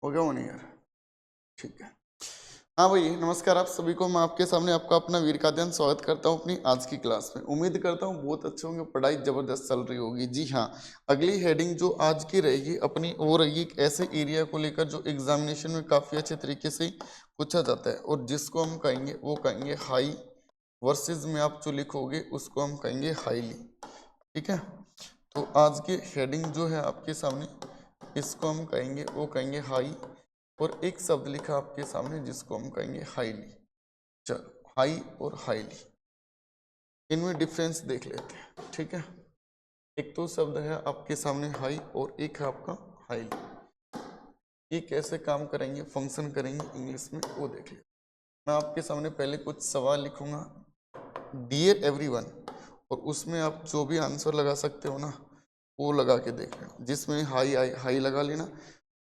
हो गया वो नहीं यार। ठीक है। हाँ भाई नमस्कार आप सभी को। मैं आपके सामने आपका अपना वीर का ध्यान स्वागत करता हूँ अपनी आज की क्लास में। उम्मीद करता हूँ बहुत अच्छे होंगे, पढ़ाई जबरदस्त चल रही होगी। जी हाँ, अगली हेडिंग जो आज की रहेगी अपनी वो रहेगी एक ऐसे एरिया को लेकर जो एग्जामिनेशन में काफ़ी अच्छे तरीके से पूछा जाता है और जिसको हम कहेंगे वो कहेंगे हाई वर्सेज में आप जो लिखोगे उसको हम कहेंगे हाईली। ठीक है, तो आज की हेडिंग जो है आपके सामने इसको हम कहेंगे वो कहेंगे हाई और एक शब्द लिखा आपके सामने जिसको हम कहेंगे हाईली। चलो हाई और हाईली इनमें डिफरेंस देख लेते हैं। ठीक है, एक तो शब्द है आपके सामने हाई और एक है आपका हाईली। ये कैसे काम करेंगे फंक्शन करेंगे इंग्लिश में वो देख लेते। मैं आपके सामने पहले कुछ सवाल लिखूंगा डियर एवरीवन और उसमें आप जो भी आंसर लगा सकते हो ना वो लगा के देख लेना। जिसमें हाई आई हाई लगा लेना,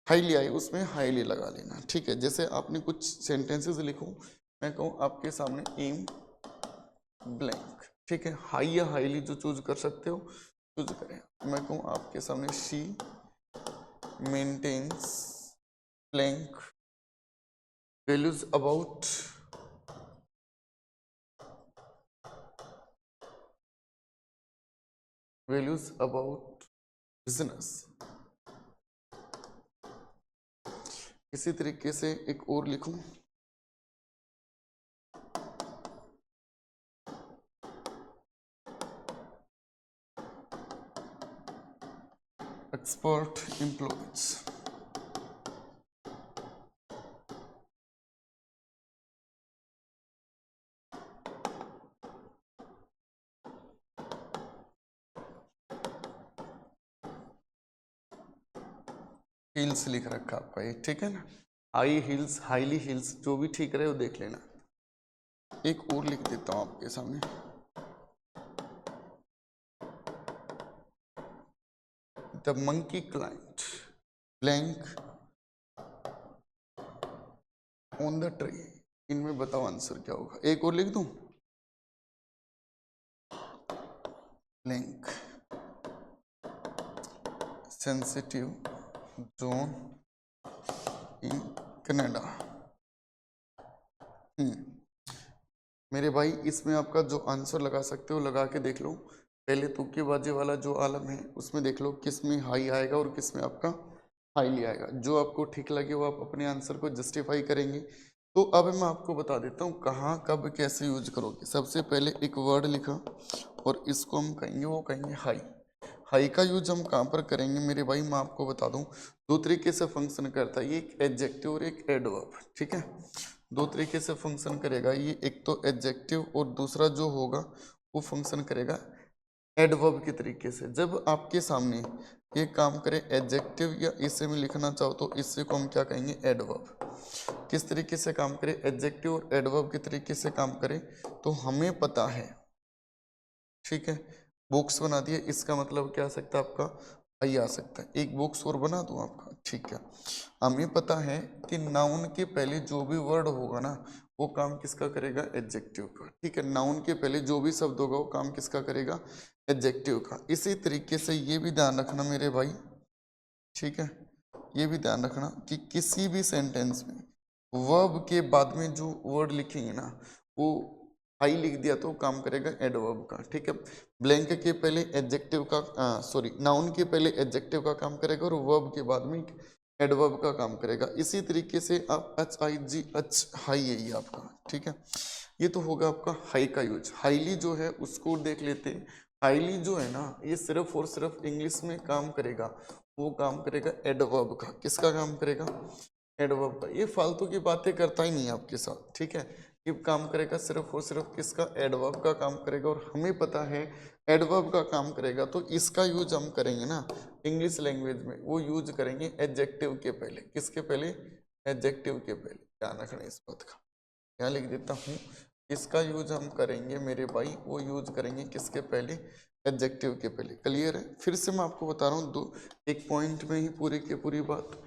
हाईली आई उसमें हाईली लगा लेना। ठीक है, जैसे आपने कुछ सेंटेंसेस लिखो, मैं कहूँ आपके सामने एम ब्लैंक। ठीक है, हाई या हाईली जो चूज कर सकते हो चूज करें। मैं कहूँ आपके सामने she maintains blank values about business. इसी तरीके से एक और लिखूं एक्सपर्ट एम्प्लॉयज। हिल्स लिख रखा आपका ये, ठीक है ना। हाई हिल्स हाईली हिल्स जो भी ठीक रहे वो देख लेना। एक और लिख देता हूं आपके सामने the monkey client blank on the tree. इनमें बताओ आंसर क्या होगा। एक और लिख दूं blank sensitive zone in Canada. मेरे भाई इसमें आपका जो आंसर लगा सकते हो लगा के देख लो। पहले तुक्केबाजी वाला जो आलम है उसमें देख लो किस में हाई आएगा और किस में आपका हाईली आएगा। जो आपको ठीक लगे वो आप अपने आंसर को जस्टिफाई करेंगे। तो अब मैं आपको बता देता हूँ कहाँ कब कैसे यूज करोगे। सबसे पहले एक वर्ड लिखा और इसको हम कहेंगे वो कहेंगे हाई। हाई का यूज हम कहाँ पर करेंगे मेरे भाई मैं आपको बता दूं। दो तरीके से फंक्शन करता है ये, एक एडजेक्टिव और एक एडवर्ब। ठीक है, दो तरीके से फंक्शन करेगा ये, एक तो एडजेक्टिव और दूसरा जो होगा वो फंक्शन करेगा एडवर्ब के तरीके से। जब आपके सामने ये काम करे एडजेक्टिव या इसे में लिखना चाहो तो इससे को हम क्या कहेंगे एडवर्ब। किस तरीके से काम करे एडजेक्टिव और एडवर्ब के तरीके से काम करे तो हमें पता है। ठीक है, बॉक्स बना दिया इसका मतलब क्या आ सकता है आपका आई आ सकता है। एक बॉक्स और बना दूं आपका। ठीक है, हमें पता है कि नाउन के पहले जो भी वर्ड होगा ना वो काम किसका करेगा एडजेक्टिव का। ठीक है, नाउन के पहले जो भी शब्द होगा वो काम किसका करेगा एडजेक्टिव का। इसी तरीके से ये भी ध्यान रखना मेरे भाई। ठीक है, ये भी ध्यान रखना कि किसी भी सेंटेंस में वर्ब के बाद में जो वर्ड लिखेंगे ना वो हाई लिख दिया तो काम करेगा एडवर्ब का। ठीक है, ब्लैंक के पहले एडजेक्टिव का सॉरी नाउन के पहले एडजेक्टिव का काम करेगा और वर्ब के बाद में एडवर्ब का काम करेगा। इसी तरीके से आप H I ji H high है ये आपका। ठीक है, ये तो होगा आपका हाई का यूज। हाईली जो है उसको देख लेते हैं। हाईली जो है ना ये सिर्फ और सिर्फ इंग्लिश में काम करेगा, वो काम करेगा एडवर्ब का। किसका काम करेगा एडवर्ब का। ये फालतू की बातें करता ही नहीं है आपके साथ। ठीक है, ये काम करेगा सिर्फ और सिर्फ किसका एडवर्ब का काम करेगा और हमें पता है एडवर्ब का काम करेगा तो इसका यूज हम करेंगे ना इंग्लिश लैंग्वेज में वो यूज करेंगे एडजेक्टिव के पहले। किसके पहले एडजेक्टिव के पहले। ध्यान रखना इस बात का। यहाँ लिख देता हूँ इसका यूज हम करेंगे मेरे भाई वो यूज करेंगे किसके पहले एडजेक्टिव के पहले। क्लियर है। फिर से मैं आपको बता रहा हूँ दो एक पॉइंट में ही पूरी की पूरी बात।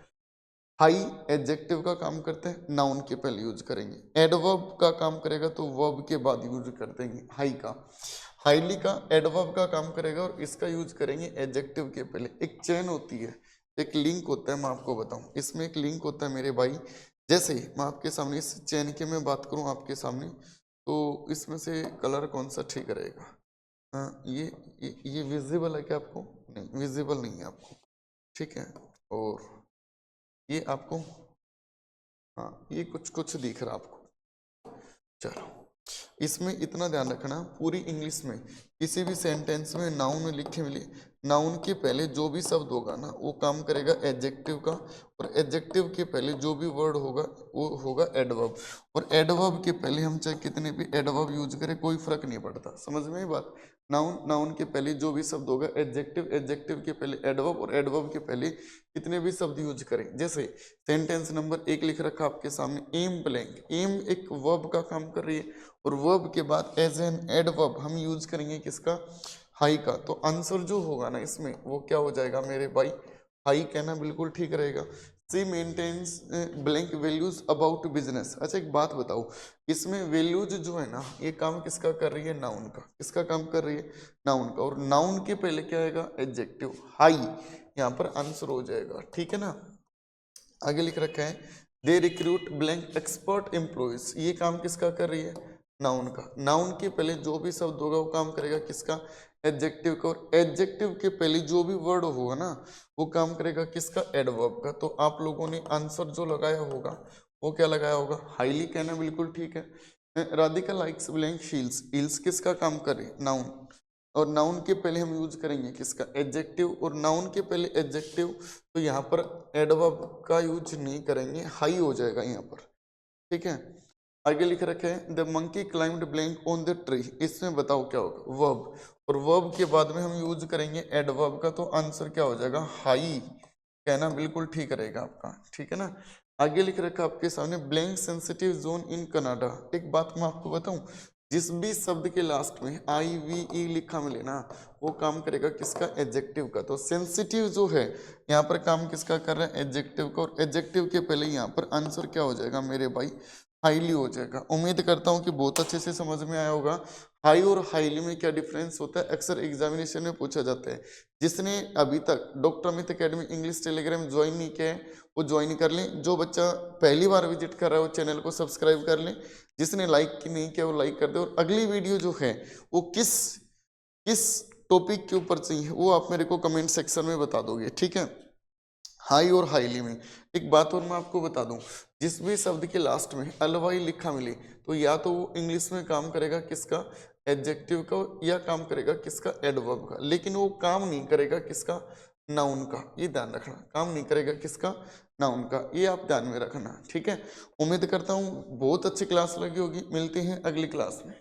हाई एडजेक्टिव का काम करते हैं नाउन के पहले यूज करेंगे। एडवर्ब का काम करेगा तो वर्ब के बाद यूज कर देंगे हाई का। हाईली का एडवर्ब का काम करेगा और इसका यूज करेंगे एडजेक्टिव के पहले। एक चेन होती है एक लिंक होता है, मैं आपको बताऊं, इसमें एक लिंक होता है मेरे भाई। जैसे मैं आपके सामने इस चेन की मैं बात करूं आपके सामने, तो इसमें से कलर कौन सा ठीक रहेगा? ये विजिबल है क्या आपको? नहीं, विजिबल नहीं है आपको, ठीक है। और ये आपको, हाँ ये कुछ कुछ दिख रहा आपको। चलो, इसमें इतना ध्यान रखना, पूरी इंग्लिश में किसी भी सेंटेंस में नाउन लिखे मिले, नाउन के पहले जो भी शब्द होगा ना वो काम करेगा एडजेक्टिव का, और एडजेक्टिव के पहले जो भी वर्ड होगा वो होगा एडवर्ब, और एडवर्ब के पहले हम चाहे कितने भी एडवर्ब यूज करें कोई फर्क नहीं पड़ता। समझ में ये बात? नाउन, नाउन के पहले जो भी शब्द होगा एडजेक्टिव, एडजेक्टिव के पहले एडवर्ब, और एडवर्ब के पहले कितने भी शब्द यूज करें। जैसे सेंटेंस नंबर 1 लिख रखा आपके सामने, एम ब्लैंक, एम एक वर्ब का काम कर रही है, और वर्ब के बाद एज एन एडवर्ब हम यूज करेंगे किसका? हाई का। तो आंसर जो होगा ना इसमें वो क्या हो जाएगा मेरे भाई? हाई कहना बिल्कुल ठीक रहेगा। She maintains blank values about business. अच्छा एक बात बताओ, इसमें वैल्यूज जो है ना ये काम किसका कर रही है? नाउन का। किसका काम कर रही है? नाउन का। और नाउन के पहले क्या आएगा? Adjective, high. यहाँ पर आंसर हो जाएगा, ठीक है ना। आगे लिख रखा है, दे रिक्रूट ब्लैंक एक्सपर्ट एम्प्लॉयज। ये काम किसका कर रही है? नाउन का। नाउन के पहले जो भी शब्द होगा वो काम करेगा किसका? एडजेक्टिव का। और एडजेक्टिव के पहले जो भी वर्ड होगा ना वो काम करेगा किसका? एडवर्ब का। तो आप लोगों ने आंसर जो लगाया होगा वो क्या लगाया होगा? हाईली कहना बिल्कुल ठीक है। राधिका लाइक्स ब्लैंक शील्स, हील्स किसका काम करे? नाउन। और नाउन के पहले हम यूज करेंगे किसका? एडजेक्टिव। और नाउन के पहले एडजेक्टिव, तो यहाँ पर एडवर्ब का यूज नहीं करेंगे, हाई हो जाएगा यहाँ पर, ठीक है। आगे लिख रखे हैं, the monkey climbed blank on the tree. इसमें बताओ क्या होगा? वर्ब। और वर्ब के बाद में हम यूज करेंगे एडवर्ब का, तो आंसर क्या हो जाएगा? हाई कहना बिल्कुल ठीक रहेगा आपका, ठीक है ना। आगे लिख रखा आपके सामने, blank sensitive zone in Canada. एक बात मैं आपको बताऊं, जिस भी शब्द के लास्ट में आई वी ई लिखा मिले ना वो काम करेगा किसका? एडजेक्टिव का। तो सेंसिटिव जो है यहाँ पर काम किसका कर रहा है? एडजेक्टिव का। और एडजेक्टिव के पहले यहाँ पर आंसर क्या हो जाएगा मेरे भाई? हाईली हो जाएगा। उम्मीद करता हूँ कि बहुत अच्छे से समझ में आया होगा। हाई और हाईली में क्या डिफरेंस होता है अक्सर एग्जामिनेशन में पूछा जाता है। जिसने अभी तक doctor Amit academy English Telegram join नहीं किया है वो ज्वाइन कर लें। जो बच्चा पहली बार विजिट कर रहा है वो चैनल को सब्सक्राइब कर लें। जिसने लाइक नहीं किया वो लाइक कर दे। और अगली वीडियो जो है वो किस किस टॉपिक के ऊपर चाहिए वो आप मेरे को कमेंट सेक्शन में बता दोगे, ठीक है। हाई और हाईली में एक बात और मैं आपको बता दूं, जिस भी शब्द के लास्ट में अलवाई लिखा मिले तो या तो वो इंग्लिश में काम करेगा किसका? एडजेक्टिव का, या काम करेगा किसका? एडवर्ब का। लेकिन वो काम नहीं करेगा किसका? नाउन का। ये ध्यान रखना, काम नहीं करेगा किसका? नाउन का। ये आप ध्यान में रखना, ठीक है। उम्मीद करता हूँ बहुत अच्छी क्लास लगी होगी। मिलते हैं अगली क्लास में।